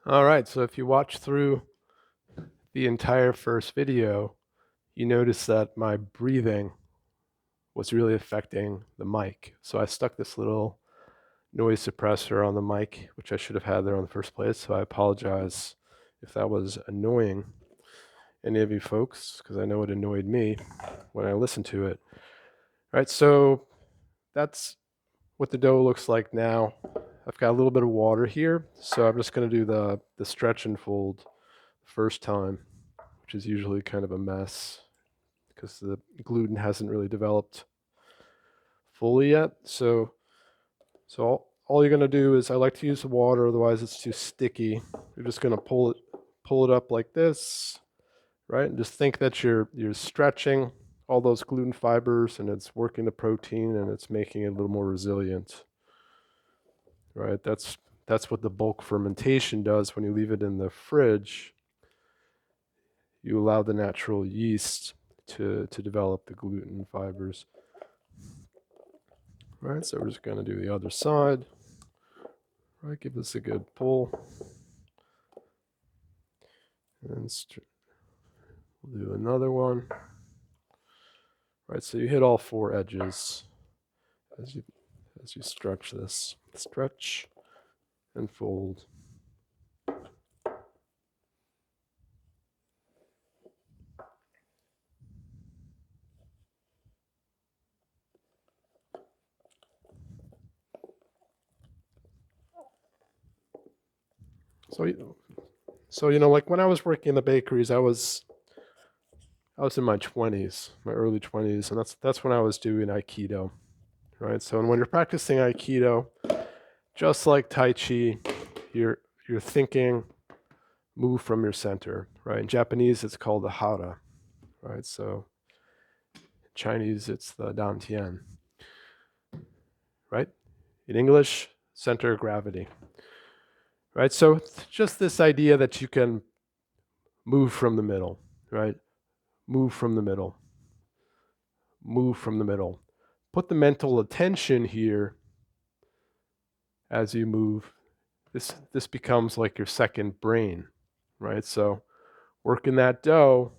All right, so if you watch through the entire first video, you notice that my breathing was really affecting the mic. So I stuck this little noise suppressor on the mic, which I should have had there in the first place. So I apologize if that was annoying any of you folks, because I know it annoyed me when I listened to it. All right, so that's what the dough looks like now. I've got a little bit of water here, so I'm just going to do the stretch and fold first time, which is usually kind of a mess because the gluten hasn't really developed fully yet. So all you're gonna do is, I like to use the water, otherwise it's too sticky. You're just gonna pull it up like this, right? And just think that you're stretching all those gluten fibers, and it's working the protein, and it's making it a little more resilient, right? That's what the bulk fermentation does. When you leave it in the fridge, you allow the natural yeast to develop the gluten fibers. Right, so we're just going to do the other side. Right, give this a good pull. And we'll do another one. Right, so you hit all four edges as you stretch this. Stretch and fold. So like when I was working in the bakeries, I was in my 20s, my early 20s, and that's when I was doing Aikido, right? So when you're practicing Aikido, just like Tai Chi, you're thinking, move from your center, right? In Japanese, it's called the hara, right? So in Chinese, it's the dantian, right? In English, center of gravity, right? So it's just this idea that you can move from the middle, right? Move from the middle, move from the middle. Put the mental attention here as you move. This becomes like your second brain, right? So working that dough,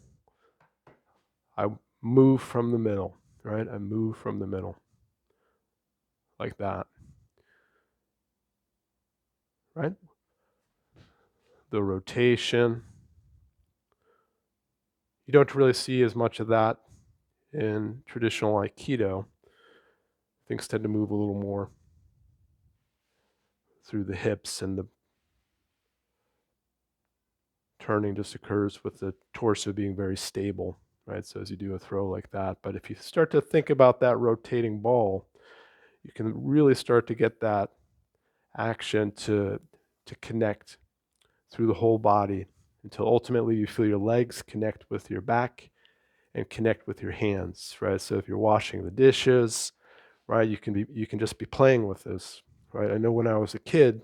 I move from the middle, right? I move from the middle like that, right? The rotation. You don't really see as much of that in traditional Aikido. Things tend to move a little more through the hips, and the turning just occurs with the torso being very stable, right? So as you do a throw like that. But if you start to think about that rotating ball, you can really start to get that action to connect through the whole body until ultimately you feel your legs connect with your back and connect with your hands, right? So if you're washing the dishes, right, you can just be playing with this, right? I know when I was a kid,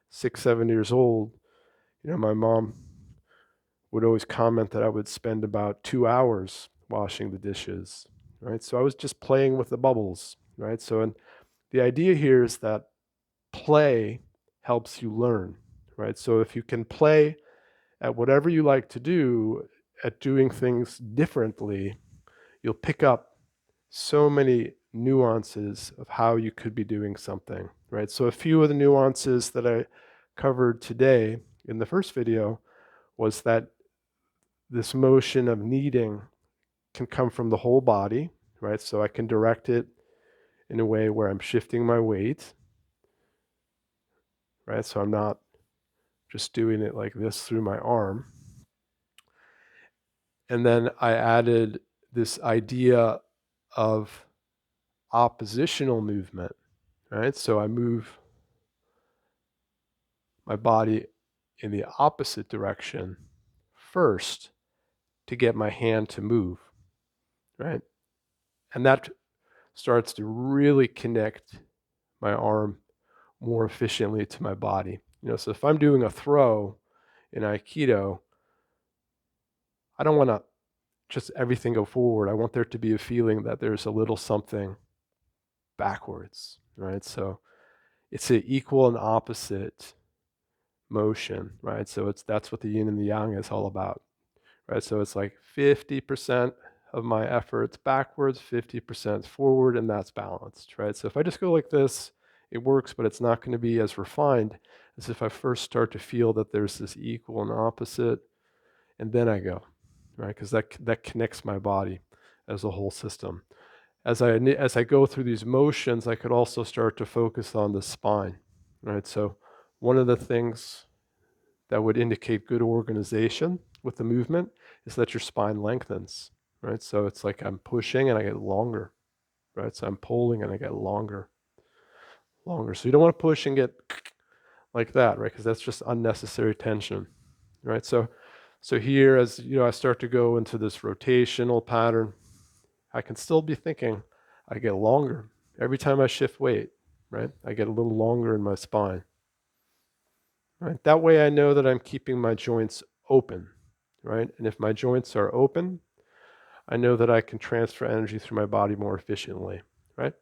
6, 7 years old, my mom would always comment that I would spend about 2 hours washing the dishes, right? So I was just playing with the bubbles, right? So, and the idea here is that play helps you learn, right? So if you can play at whatever you like to do, at doing things differently, you'll pick up so many nuances of how you could be doing something, right? So a few of the nuances that I covered today in the first video was that this motion of kneading can come from the whole body, right? So I can direct it in a way where I'm shifting my weight, right? So I'm not just doing it like this through my arm. And then I added this idea of oppositional movement, right? So I move my body in the opposite direction first to get my hand to move, right? And that starts to really connect my arm more efficiently to my body. So if I'm doing a throw in Aikido, I don't want to just everything go forward. I want there to be a feeling that there's a little something backwards, right? So it's an equal and opposite motion, right? So that's what the yin and the yang is all about, right? So it's like 50% of my efforts backwards, 50% forward, and that's balanced, right? So if I just go like this, it works, but it's not going to be as refined as if I first start to feel that there's this equal and opposite, and then I go, right? Because that connects my body as a whole system. As I go through these motions, I could also start to focus on the spine, right? So one of the things that would indicate good organization with the movement is that your spine lengthens, right? So it's like I'm pushing and I get longer, right? So I'm pulling and I get longer. So you don't want to push and get like that, right? Because that's just unnecessary tension, right? So here, as you know, I start to go into this rotational pattern, I can still be thinking I get longer every time I shift weight, right? I get a little longer in my spine, right? That way I know that I'm keeping my joints open, right? And if my joints are open, I know that I can transfer energy through my body more efficiently, right?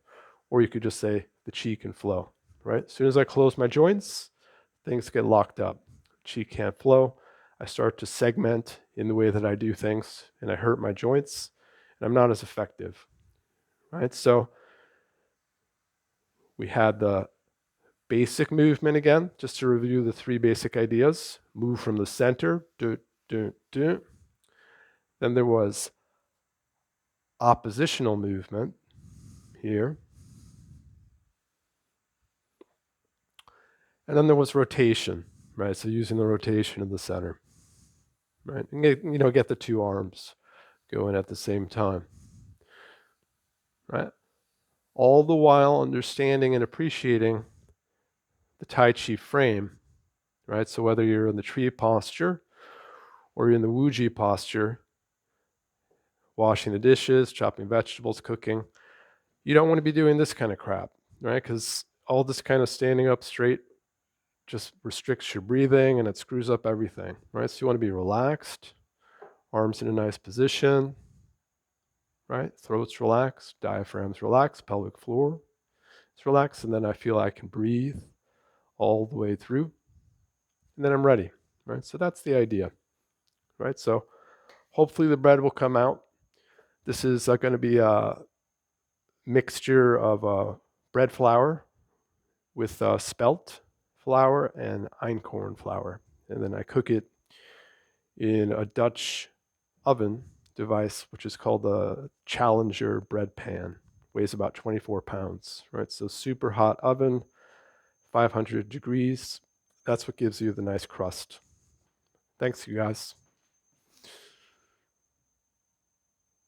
Or you could just say the chi can flow, right? As soon as I close my joints, things get locked up. Chi can't flow. I start to segment in the way that I do things, and I hurt my joints, and I'm not as effective, right? So we had the basic movement again, just to review the three basic ideas. Move from the center, do, do, do. Then there was oppositional movement here. And then there was rotation, right? So using the rotation in the center, right? And get the two arms going at the same time, right? All the while understanding and appreciating the Tai Chi frame, right? So whether you're in the tree posture or you're in the Wuji posture, washing the dishes, chopping vegetables, cooking, you don't want to be doing this kind of crap, right? Because all this kind of standing up straight just restricts your breathing and it screws up everything, right? So you want to be relaxed, arms in a nice position, right? Throat's relaxed, diaphragm's relaxed, pelvic floor is relaxed, and then I feel I can breathe all the way through, and then I'm ready, right? So that's the idea, right? So hopefully the bread will come out. This is going to be a mixture of bread flour with spelt flour and einkorn flour. And then I cook it in a Dutch oven device, which is called the Challenger bread pan. Weighs about 24 pounds, right? So super hot oven, 500 degrees. That's what gives you the nice crust. Thanks, you guys.